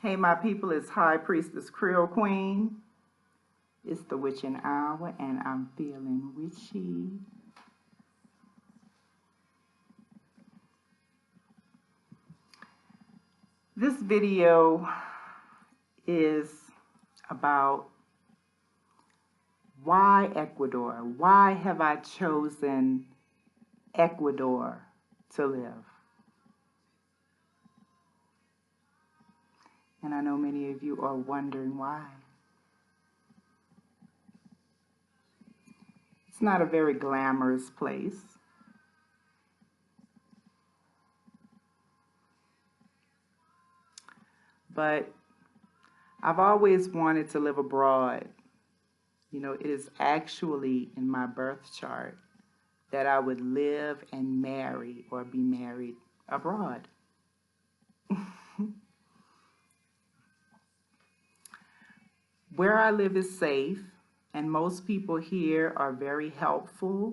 Hey, my people, it's High Priestess CreoleQueen. It's the witching hour, and I'm feeling witchy. This video is about why Ecuador? Why have I chosen Ecuador to live? And I know many of you are wondering why. It's not a very glamorous place. But I've always wanted to live abroad. You know, it is actually in my birth chart that I would live and marry or be married abroad. Where I live is safe, and most people here are very helpful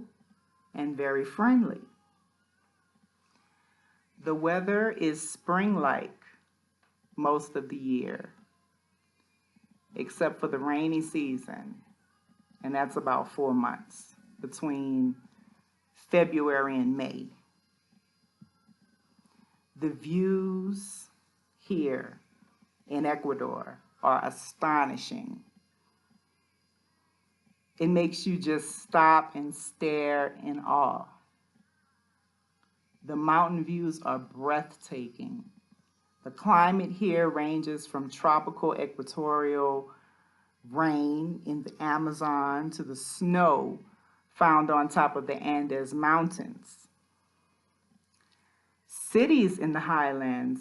and very friendly. The weather is spring-like most of the year, except for the rainy season, and that's about 4 months, between February and May. The views here in Ecuador are astonishing. It makes you just stop and stare in awe. The mountain views are breathtaking. The climate here ranges from tropical equatorial rain in the Amazon to the snow found on top of the Andes Mountains. Cities in the highlands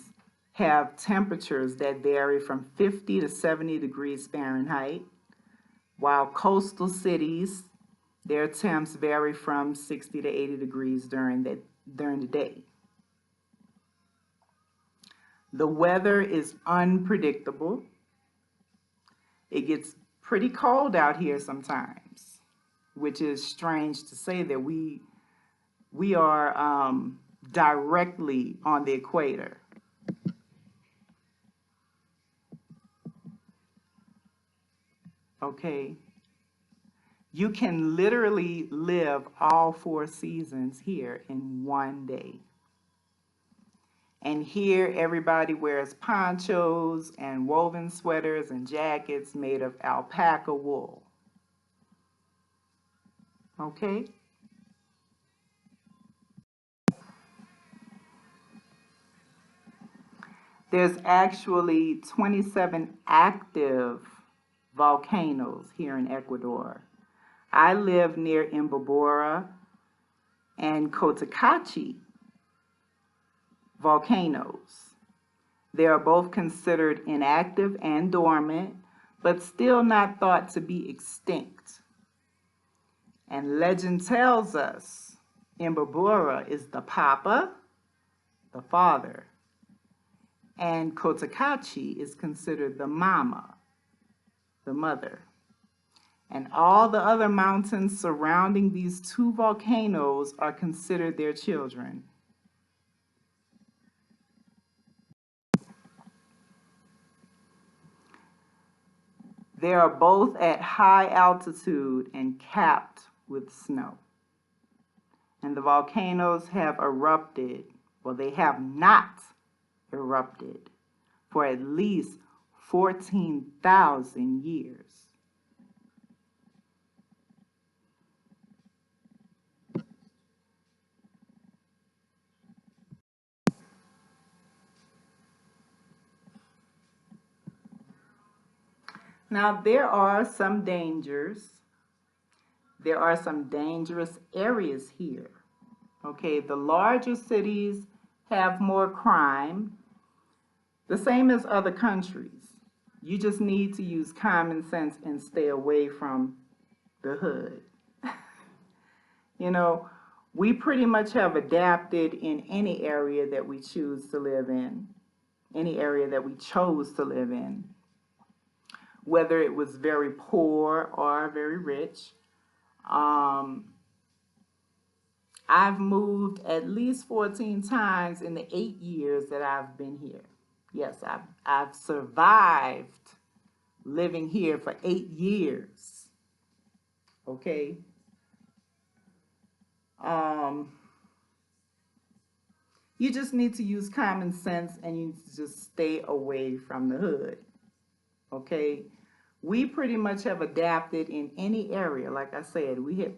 have temperatures that vary from 50 to 70 degrees Fahrenheit, while coastal cities, their temps vary from 60 to 80 degrees during the day. The weather is unpredictable. It gets pretty cold out here sometimes, which is strange to say that we are directly on the equator. Okay? You can literally live all 4 seasons here in one day. And here everybody wears ponchos and woven sweaters and jackets made of alpaca wool. Okay? There's actually 27 active volcanoes here in Ecuador. I live near Imbabura and Cotacachi volcanoes. They are both considered inactive and dormant, but still not thought to be extinct. And legend tells us Imbabura is the papa, the father, and Cotacachi is considered the mama, the mother. And all the other mountains surrounding these 2 volcanoes are considered their children. They are both at high altitude and capped with snow. And the volcanoes have erupted, well, they have not erupted for at least 14,000 years. Now, there are some dangers. There are some dangerous areas here. Okay, the larger cities have more crime, the same as other countries. You just need to use common sense and stay away from the hood. You know, we pretty much have adapted in any area that we choose to live in, any area that we chose to live in, whether it was very poor or very rich. I've moved at least 14 times in the 8 years that I've been here. Yes, I've survived living here for 8 years. Okay. Um, you just need to use common sense and you need to just stay away from the hood. Okay. We pretty much have adapted in any area. Like I said, we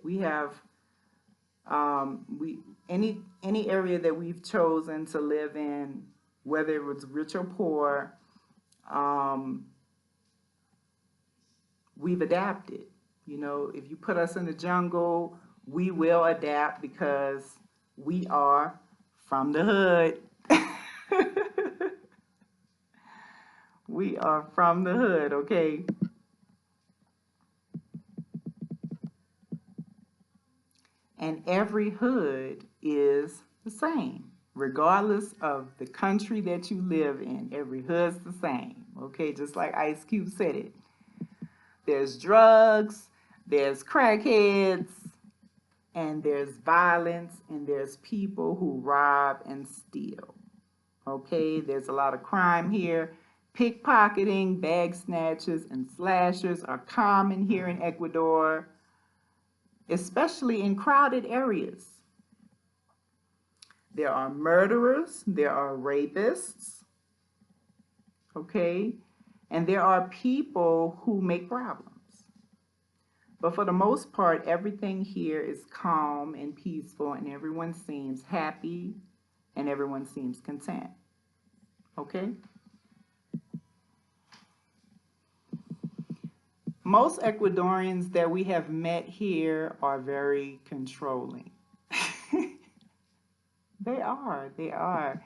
any area that we've chosen to live in, whether it was rich or poor, um, we've adapted. You know, if you put us in the jungle, we will adapt because we are from the hood. We are from the hood, okay? And every hood is the same. Regardless of the country that you live in, every hood's the same, okay? Just like Ice Cube said it. There's drugs, there's crackheads, and there's violence, and there's people who rob and steal. Okay, there's a lot of crime here. Pickpocketing, bag snatchers, and slashers are common here in Ecuador, especially in crowded areas. There are murderers, there are rapists, okay, and there are people who make problems. But for the most part, everything here is calm and peaceful, and everyone seems happy and everyone seems content. Okay? Most Ecuadorians that we have met here are very controlling. They are, they are.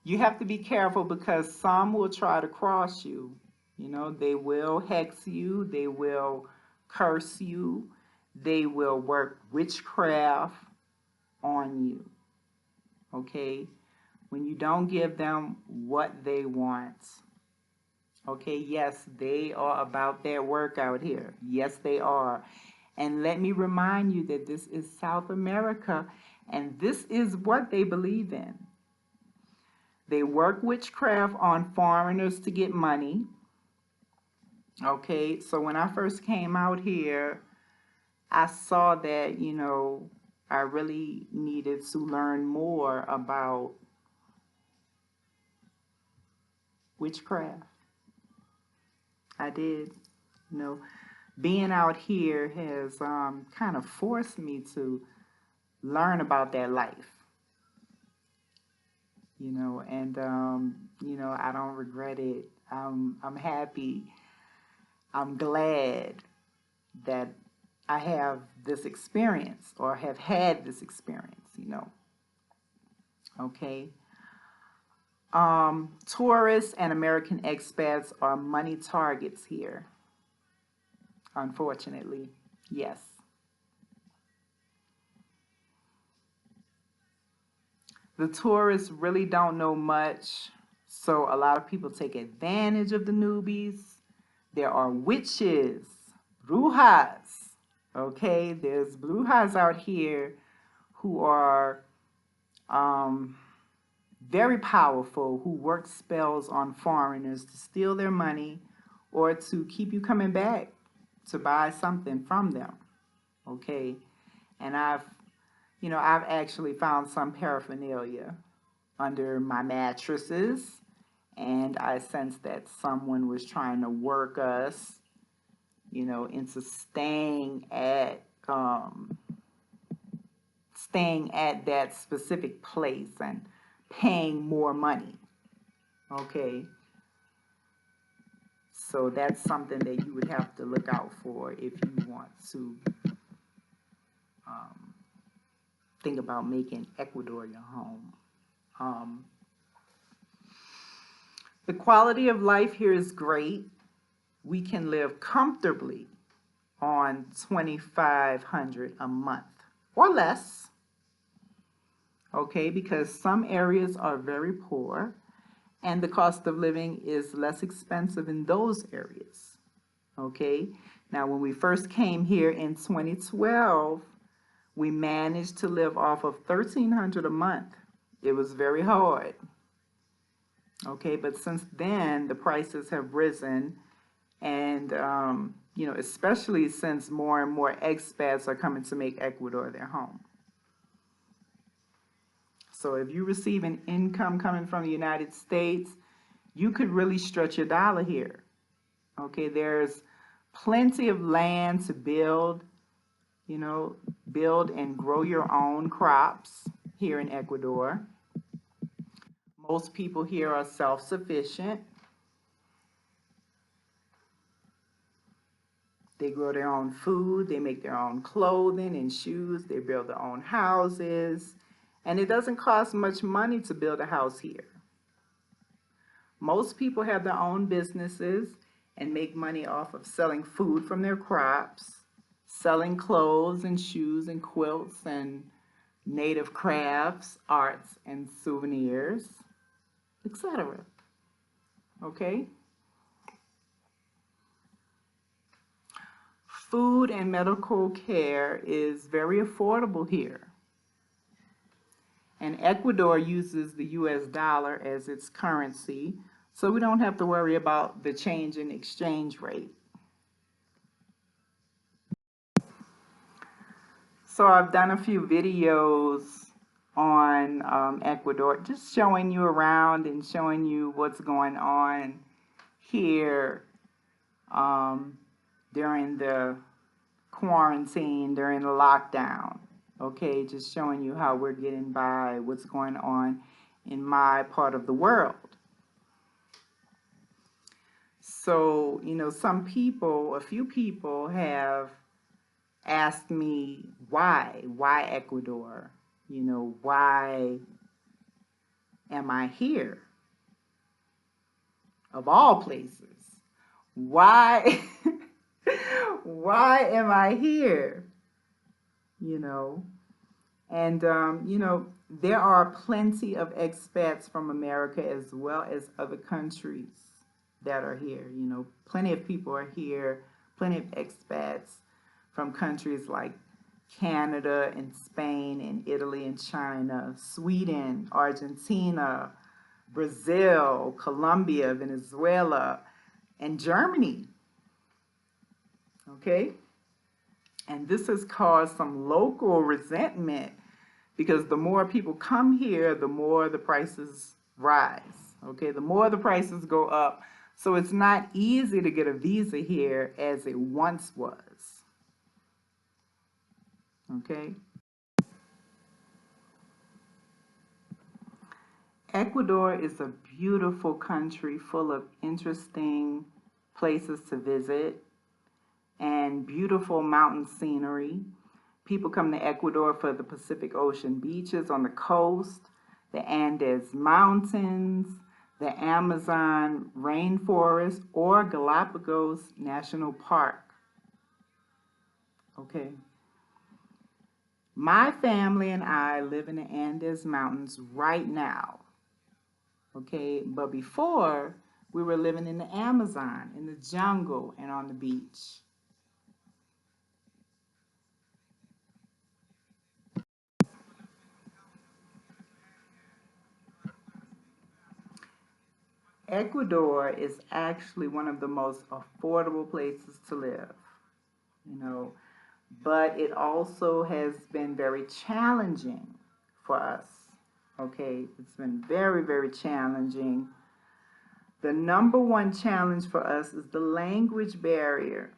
You have to be careful because some will try to cross you. You know, they will hex you, they will curse you, they will work witchcraft on you. Okay? When you don't give them what they want. Okay, yes, they are about their work out here. Yes, they are. And let me remind you that this is South America, and this is what they believe in. They work witchcraft on foreigners to get money. Okay, so when I first came out here, I saw that, you know, I really needed to learn more about witchcraft. I did. You know, being out here has kind of forced me to learn about that life. You know, and you know, I don't regret it. I'm happy. I'm glad that I have this experience or have had this experience, you know. Okay. Tourists and American expats are money targets here, unfortunately. Yes. The tourists really don't know much, so a lot of people take advantage of the newbies. There are witches, brujas, okay? There's brujas out here who are very powerful, who work spells on foreigners to steal their money or to keep you coming back to buy something from them, okay? And I've actually found some paraphernalia under my mattresses, and I sensed that someone was trying to work us, you know, into staying at that specific place and paying more money. Okay, so that's something that you would have to look out for if you want to think about making Ecuador your home. The quality of life here is great. We can live comfortably on $2,500 a month or less. Okay, because some areas are very poor and the cost of living is less expensive in those areas. Okay, now when we first came here in 2012, we managed to live off of $1,300 a month. It was very hard. Okay, but since then, the prices have risen, and you know, especially since more and more expats are coming to make Ecuador their home. So if you receive an income coming from the United States, you could really stretch your dollar here. Okay, there's plenty of land to build, you know, build and grow your own crops here in Ecuador. Most people here are self-sufficient. They grow their own food, they make their own clothing and shoes, they build their own houses, and it doesn't cost much money to build a house here. Most people have their own businesses and make money off of selling food from their crops, selling clothes and shoes and quilts and native crafts, arts and souvenirs, etc. Okay? Food and medical care is very affordable here. And Ecuador uses the US dollar as its currency, so we don't have to worry about the change in exchange rate. So I've done a few videos on Ecuador, just showing you around and showing you what's going on here during the quarantine, during the lockdown. Okay, just showing you how we're getting by, what's going on in my part of the world. So, you know, some people, a few people have asked me why Ecuador? You know, why am I here? Of all places, why, why am I here? You know, and you know, there are plenty of expats from America as well as other countries that are here. You know, plenty of people are here, plenty of expats from countries like Canada and Spain and Italy and China, Sweden, Argentina, Brazil, Colombia, Venezuela, and Germany. Okay? And this has caused some local resentment because the more people come here, the more the prices rise. Okay? The more the prices go up. So it's not easy to get a visa here as it once was. Okay? Ecuador is a beautiful country full of interesting places to visit and beautiful mountain scenery. People come to Ecuador for the Pacific Ocean beaches on the coast, the Andes Mountains, the Amazon rainforest, or Galapagos National Park. Okay. My family and I live in the Andes Mountains right now. Okay, but before we were living in the Amazon, in the jungle, and on the beach. Ecuador is actually one of the most affordable places to live, you know, but it also has been very challenging for us. Okay, it's been very, very challenging. The number one challenge for us is the language barrier.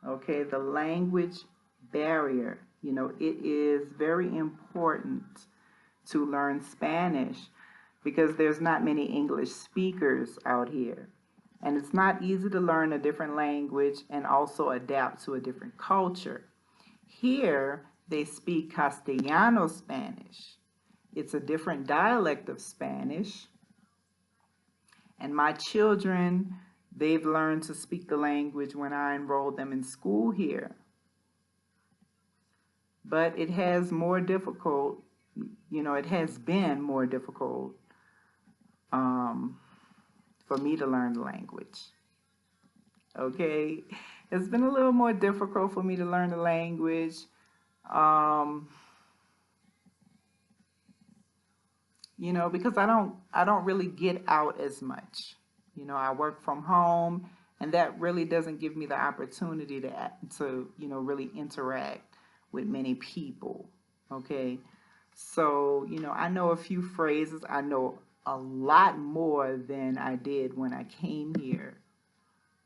Okay, the language barrier. You know, it is very important to learn Spanish because there's not many English speakers out here. And it's not easy to learn a different language and also adapt to a different culture. Here, they speak Castellano Spanish. It's a different dialect of Spanish. And my children, they've learned to speak the language when I enrolled them in school here. But it has more difficult, you know, it has been more difficult for me to learn the language. Okay, it's been a little more difficult for me to learn the language. You you know, because I don't really get out as much. You know, I work from home, and that really doesn't give me the opportunity to you know, really interact with many people. Okay, so you know, I know a few phrases. I know a lot more than I did when I came here.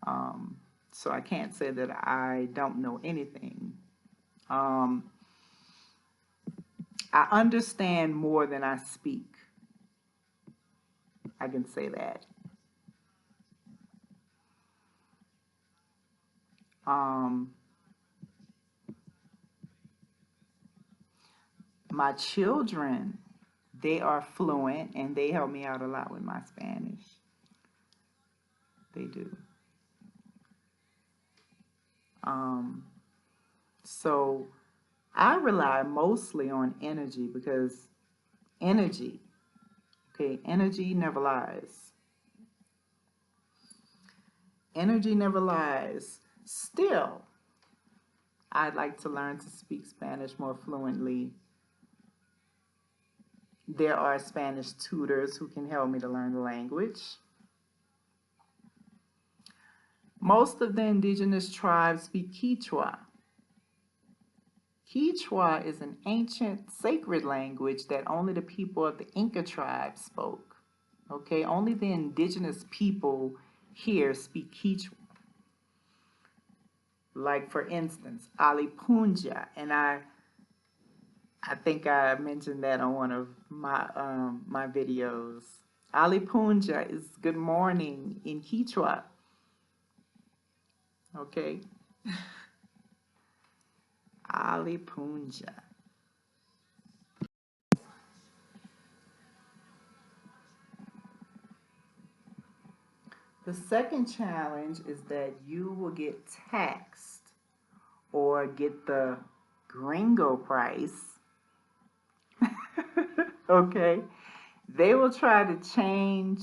Um, so I can't say that I don't know anything. Um, I understand more than I speak. I can say that. Um, my children, they are fluent and they help me out a lot with my Spanish. They do. Um, so I rely mostly on energy because energy, okay, energy never lies. Energy never lies. Still, I'd like to learn to speak Spanish more fluently. There are Spanish tutors who can help me to learn the language. Most of the indigenous tribes speak Quechua. Quechua is an ancient sacred language that only the people of the Inca tribe spoke. Okay, only the indigenous people here speak Quechua. Like for instance, Alipunja, and I think I mentioned that on one of my videos. Alipunja is good morning in Quechua. Okay, Alipunja. The second challenge is that you will get taxed or get the gringo price. Okay, they will try to change,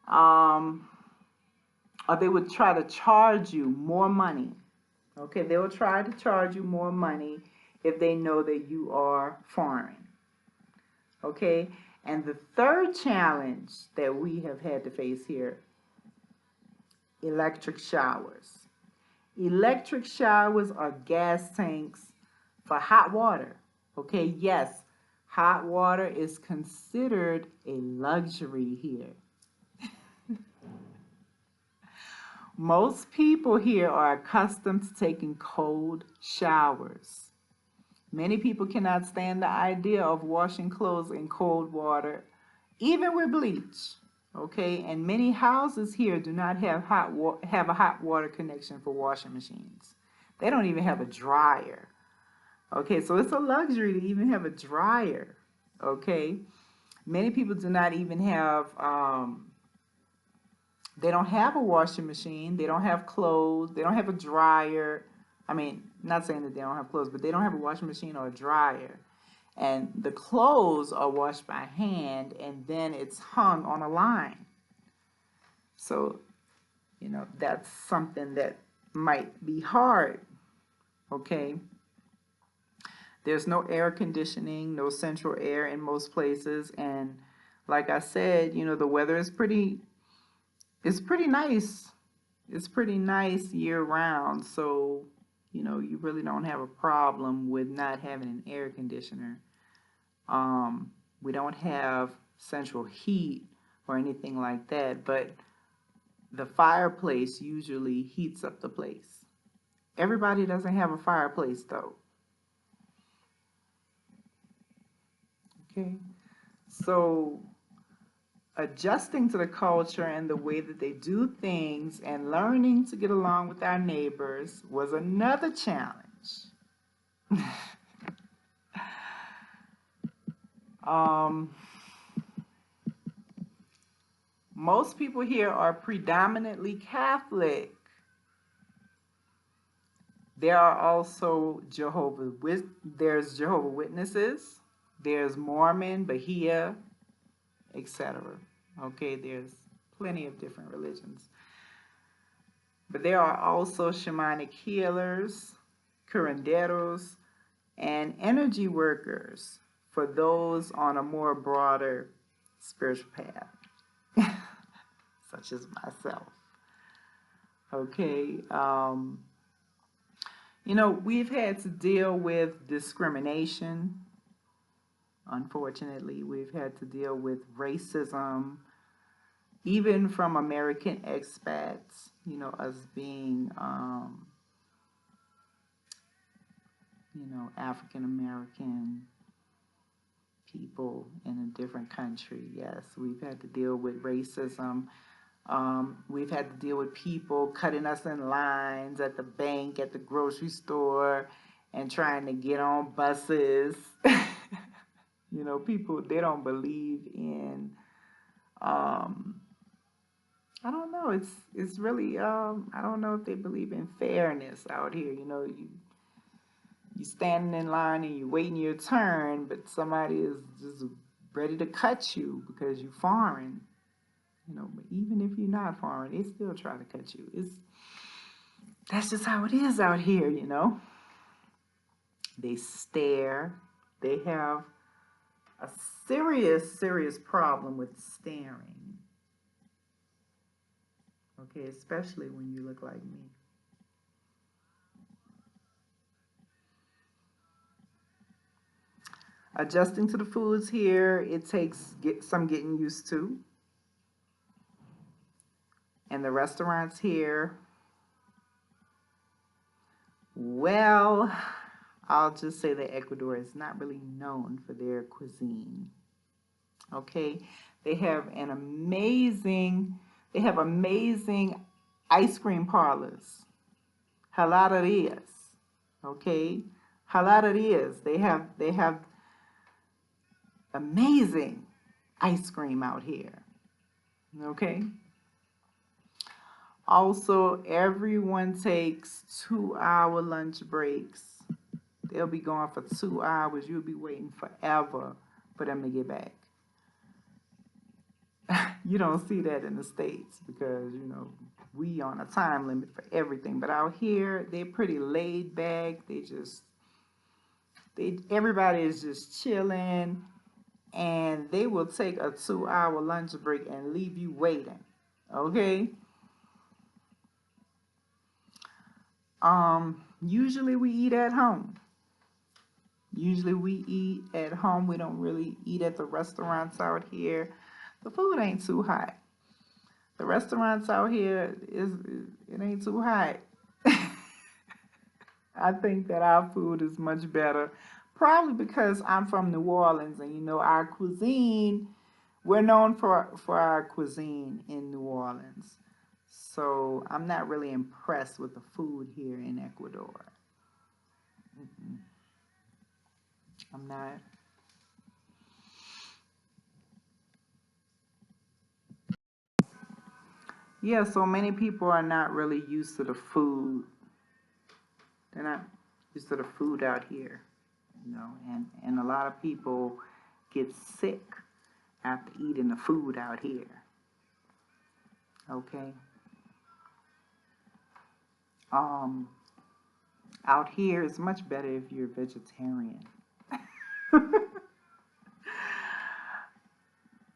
or they would try to charge you more money. Okay, they will try to charge you more money if they know that you are foreign. Okay, and the third challenge that we have had to face here, electric showers. Electric showers are gas tanks for hot water. Okay, yes, hot water is considered a luxury here. Most people here are accustomed to taking cold showers. Many people cannot stand the idea of washing clothes in cold water, even with bleach. Okay, and many houses here do not have a hot water connection for washing machines. They don't even have a dryer. Okay, so it's a luxury to even have a dryer. Okay, many people do not even have they don't have a washing machine, they don't have clothes, they don't have a dryer. I mean, not saying that they don't have clothes, but they don't have a washing machine or a dryer. And the clothes are washed by hand and then it's hung on a line. So, you know, that's something that might be hard, okay? There's no air conditioning, no central air in most places. And like I said, you know, the weather is it's pretty nice. It's pretty nice year round. So, you know, you really don't have a problem with not having an air conditioner. We don't have central heat or anything like that, but the fireplace usually heats up the place. Everybody doesn't have a fireplace though. Okay, so adjusting to the culture and the way that they do things and learning to get along with our neighbors was another challenge. Most people here are predominantly Catholic. There are also there's Jehovah's Witnesses, there's Mormon, Bahia, etc. Okay, there's plenty of different religions. But there are also shamanic healers, curanderos, and energy workers for those on a more broader spiritual path, such as myself. Okay, you know, we've had to deal with discrimination. Unfortunately, we've had to deal with racism, even from American expats, you know, us being, you know, African American people in a different country. Yes, we've had to deal with racism. We've had to deal with people cutting us in lines at the bank, at the grocery store, and trying to get on buses. You know, people, they don't believe in, I don't know, it's really, I don't know if they believe in fairness out here. You know, you standing in line and you waiting your turn, but somebody is just ready to cut you because you foreign. You know, but even if you're not foreign, they still try to cut you. That's just how it is out here, you know. They stare. They have a serious problem with staring. Okay, especially when you look like me. Adjusting to the foods here, it takes some getting used to. And the restaurants here, well, I'll just say that Ecuador is not really known for their cuisine. Okay, they have amazing ice cream parlors, heladerías. Okay, heladerías. They have amazing ice cream out here. Okay. Also, everyone takes 2-hour lunch breaks. They'll be gone for 2 hours. You'll be waiting forever for them to get back. You don't see that in the States because, you know, we on a time limit for everything. But out here, they're pretty laid back. Everybody is just chilling, and they will take a 2-hour lunch break and leave you waiting. Okay? Usually we eat at home. Usually we eat at home. We don't really eat at the restaurants out here. The food ain't too hot. The restaurants out here, it ain't too hot. I think that our food is much better. Probably because I'm from New Orleans, and you know our cuisine, we're known for our cuisine in New Orleans. So I'm not really impressed with the food here in Ecuador. I'm not. Yeah, so many people are not really used to the food. They're not used to the food out here, you know, and a lot of people get sick after eating the food out here. Okay. Out here is much better if you're vegetarian.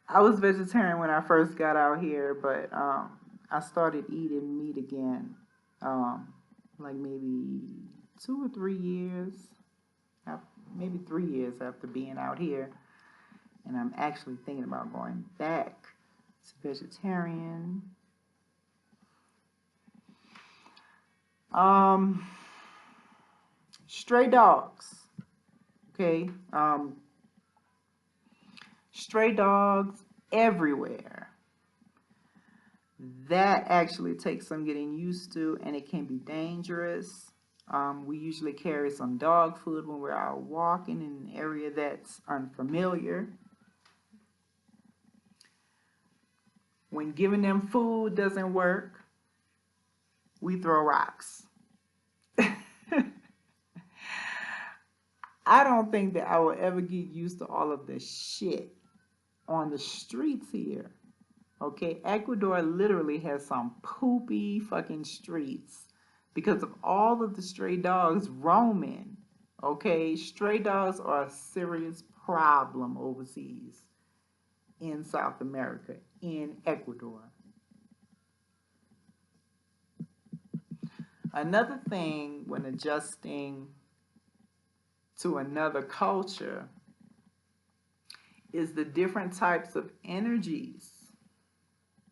I was vegetarian when I first got out here, but I started eating meat again, like maybe 2 or 3 years, maybe 3 years after being out here, and I'm actually thinking about going back to vegetarian. Stray dogs, okay, stray dogs everywhere. That actually takes some getting used to, and it can be dangerous. We usually carry some dog food when we're out walking in an area that's unfamiliar. When giving them food doesn't work, we throw rocks. I don't think that I will ever get used to all of the shit on the streets here. Okay, Ecuador literally has some poopy fucking streets because of all of the stray dogs roaming. Okay, stray dogs are a serious problem overseas in South America, in Ecuador. Another thing when adjusting to another culture is the different types of energies.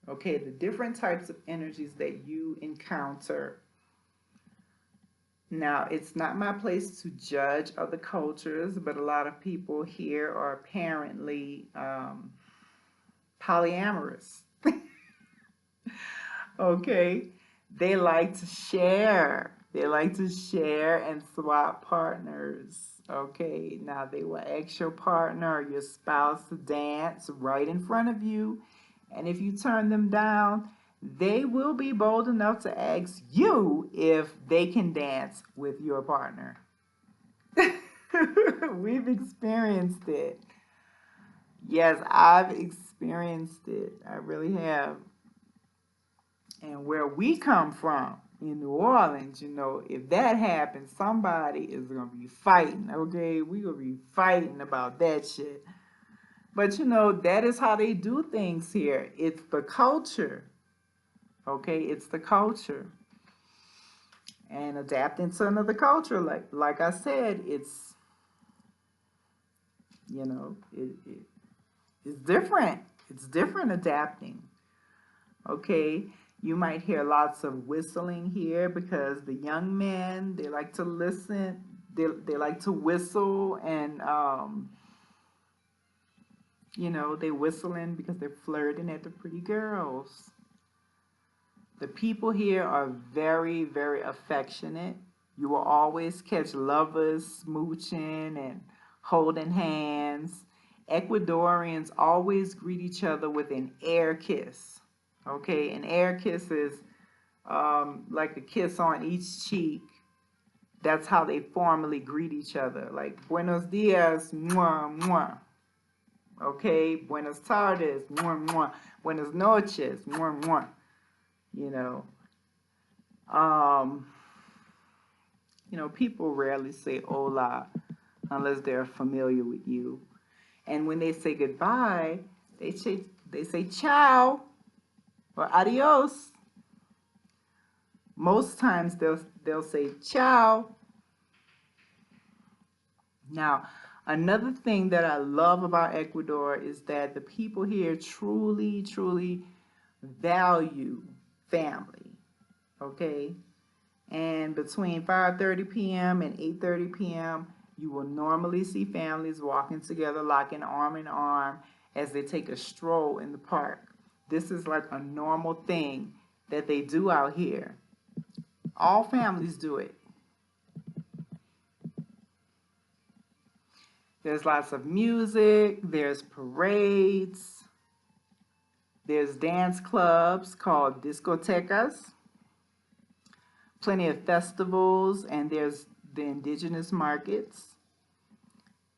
Okay, the different types of energies that you encounter. Now, it's not my place to judge other cultures, but a lot of people here are apparently polyamorous. Okay, they like to share. They like to share and swap partners. Okay, now they will ask your partner or your spouse to dance right in front of you. And if you turn them down, they will be bold enough to ask you if they can dance with your partner. We've experienced it. Yes, I've experienced it. I really have. And where we come from in New Orleans, if that happens, somebody is going to be fighting, okay? We're going to be fighting about that shit. But, that is how they do things here. It's the culture, okay? It's the culture. And adapting to another culture, like I said, it's, it's different. It's different adapting, okay? You might hear lots of whistling here because the young men, they like to listen. They like to whistle and, they whistling because they're flirting at the pretty girls. The people here are very, very affectionate. You will always catch lovers smooching and holding hands. Ecuadorians always greet each other with an air kiss. Okay, an air kiss is like a kiss on each cheek. That's how they formally greet each other. Like, buenos dias, mwah, mwah. Okay, buenas tardes, mwah, mwah. Buenas noches, mwah, mwah. People rarely say hola unless they're familiar with you. And when they say goodbye, they say ciao or adios. Most times they'll say ciao. Now, another thing that I love about Ecuador is that the people here truly, truly value family, okay? And between 5:30 p.m. and 8:30 p.m., you will normally see families walking together, locking arm in arm as they take a stroll in the park. This is like a normal thing that they do out here. All families do it. There's lots of music, there's parades, there's dance clubs called discotecas, plenty of festivals, and there's the indigenous markets.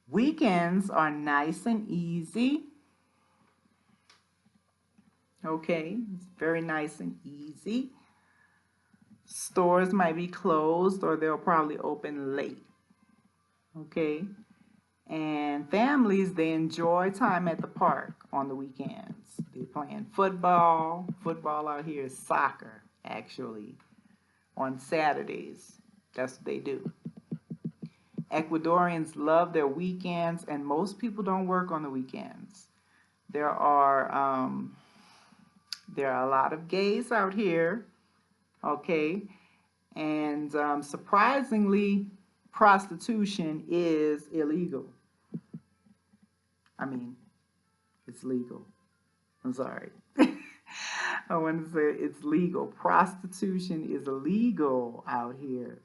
Weekends are nice and easy. Okay, it's very nice and easy. Stores might be closed or they'll probably open late. Okay, and families, they enjoy time at the park on the weekends. They're playing football. Football out here is soccer, actually, on Saturdays. That's what they do. Ecuadorians love their weekends, and most people don't work on the weekends. There are a lot of gays out here, okay, and surprisingly, prostitution is illegal. I mean, it's legal. I'm sorry. I want to say it's legal. Prostitution is illegal out here.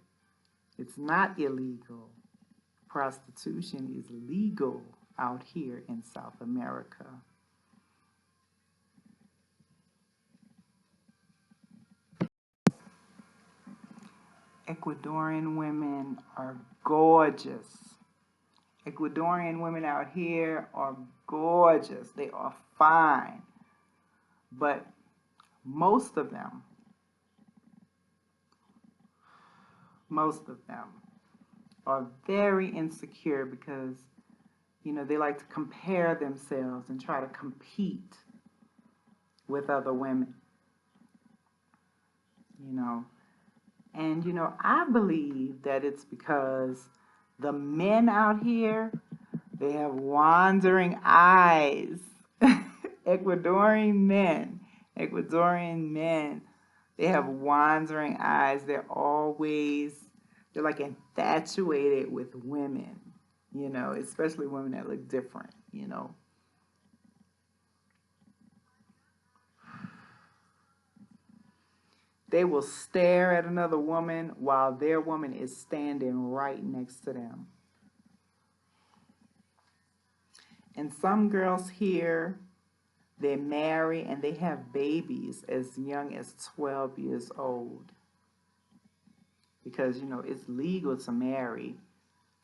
It's not illegal. Prostitution is legal out here in South America. Ecuadorian women are gorgeous. Ecuadorian women out here are gorgeous. They are fine. But most of them are very insecure because You know, they like to compare themselves and try to compete with other women, you know. And, you know, I believe that it's because the men out here, they have wandering eyes. Ecuadorian men, they have wandering eyes. They're like infatuated with women, you know, especially women that look different, you know. They will stare at another woman while their woman is standing right next to them. And some girls here, they marry and they have babies as young as 12 years old. Because, you know, it's legal to marry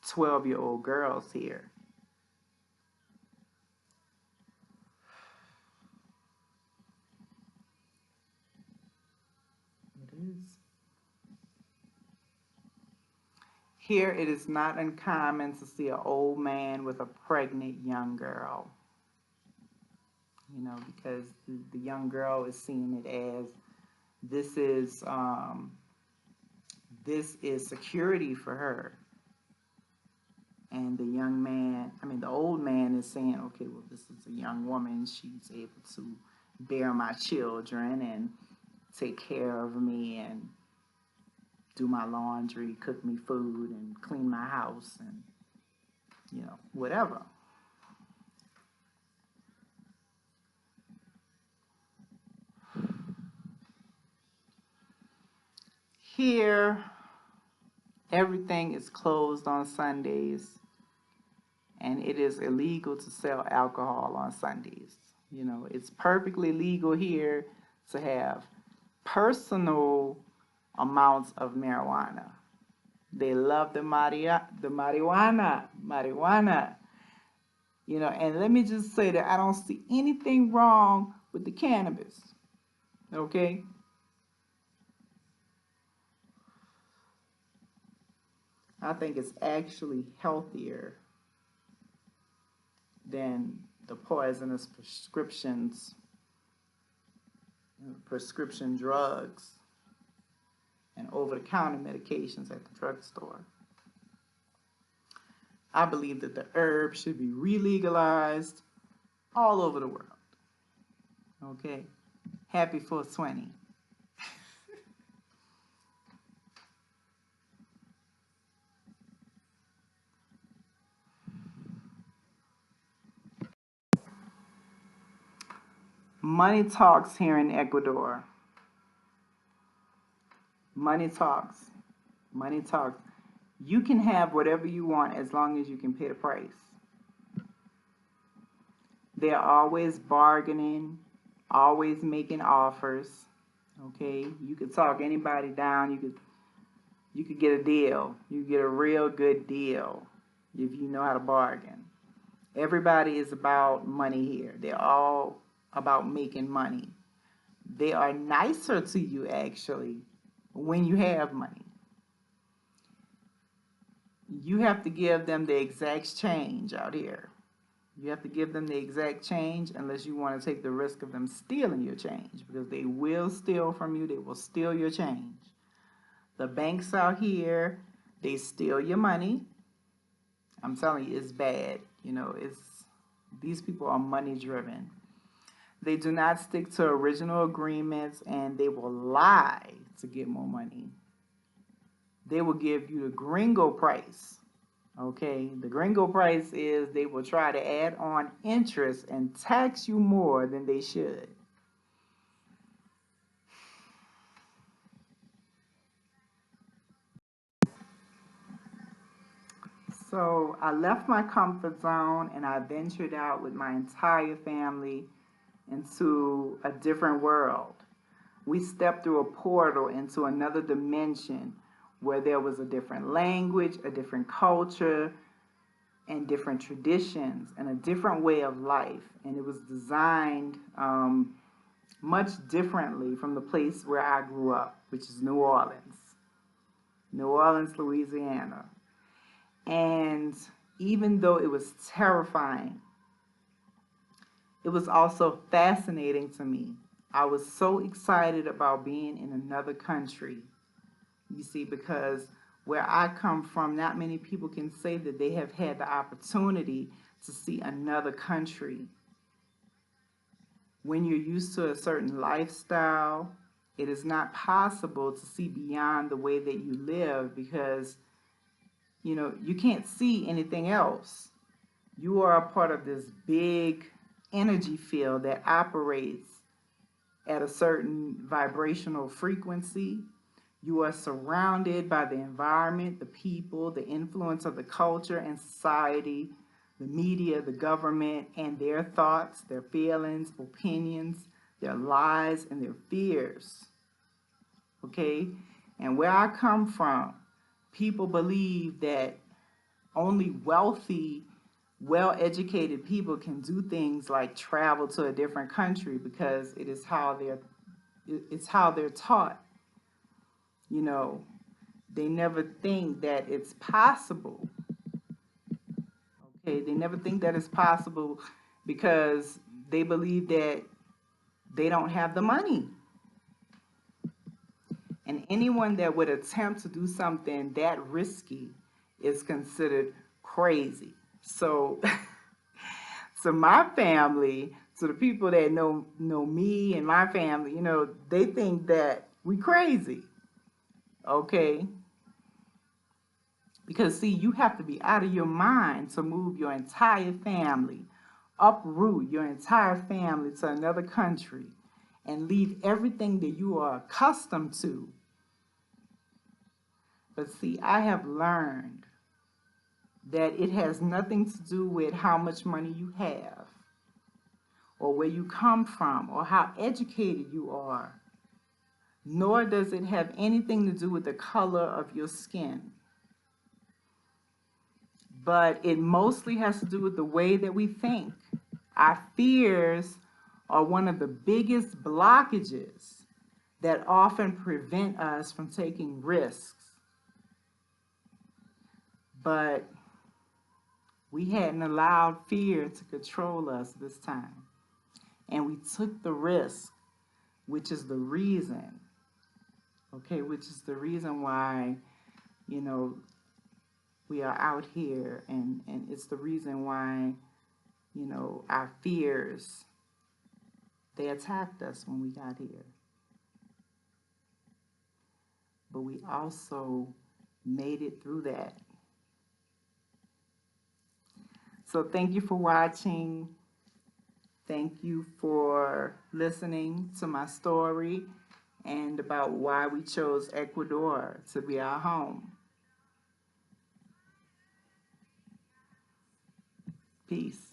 12-year-old girls here. It is. Here, it is not uncommon to see an old man with a pregnant young girl. You know, because the young girl is seeing it as this is security for her. And the the old man is saying, okay, well, this is a young woman. She's able to bear my children and take care of me and do my laundry, cook me food, and clean my house, and, you know, whatever. Here, everything is closed on Sundays, and it is illegal to sell alcohol on Sundays. You know, it's perfectly legal here to have personal amounts of marijuana. They love the marijuana. You know, and let me just say that I don't see anything wrong with the cannabis. Okay? I think it's actually healthier than the poisonous prescription drugs and over-the-counter medications at the drugstore. I believe that the herb should be re-legalized all over the world. Okay? Happy 420. Money talks here in Ecuador. Money talks. Money talks. You can have whatever you want as long as you can pay the price. They're always bargaining, always making offers. Okay? You could talk anybody down. You could get a deal. You could get a real good deal if you know how to bargain. Everybody is about money here. They're all about making money. They are nicer to you, actually, when you have money. You have to give them the exact change out here. You have to give them the exact change unless you want to take the risk of them stealing your change, because they will steal from you. They will steal your change. The banks out here, they steal your money. I'm telling you, it's bad. You know, these people are money driven. They do not stick to original agreements, and they will lie to get more money. They will give you the gringo price. Okay, the gringo price is they will try to add on interest and tax you more than they should. So I left my comfort zone and I ventured out with my entire family into a different world. We stepped through a portal into another dimension where there was a different language, a different culture, and different traditions, and a different way of life. And it was designed much differently from the place where I grew up, which is New Orleans, Louisiana. And even though it was terrifying, it was also fascinating to me. I was so excited about being in another country, you see, because where I come from, not many people can say that they have had the opportunity to see another country. When you're used to a certain lifestyle, it is not possible to see beyond the way that you live because, you know, you can't see anything else. You are a part of this big energy field that operates at a certain vibrational frequency. You are surrounded by the environment, the people, the influence of the culture and society, the media, the government, and their thoughts, their feelings, opinions, their lies, and their fears. Okay? And where I come from, people believe that only wealthy, well-educated people can do things like travel to a different country because it's how they're taught. You know, they never think that it's possible. Okay, they never think that it's possible because they believe that they don't have the money. And anyone that would attempt to do something that risky is considered crazy. So to my family, to the people that know me and my family, you know, they think that we crazy. Okay? Because see, you have to be out of your mind to move your entire family, uproot your entire family to another country and leave everything that you are accustomed to. But see, I have learned that it has nothing to do with how much money you have or where you come from or how educated you are, nor does it have anything to do with the color of your skin. But it mostly has to do with the way that we think. Our fears are one of the biggest blockages that often prevent us from taking risks. But we hadn't allowed fear to control us this time. And we took the risk, which is the reason, okay, which is the reason why, you know, we are out here, and it's the reason why, you know, our fears, they attacked us when we got here. But we also made it through that. So thank you for watching. Thank you for listening to my story and about why we chose Ecuador to be our home. Peace.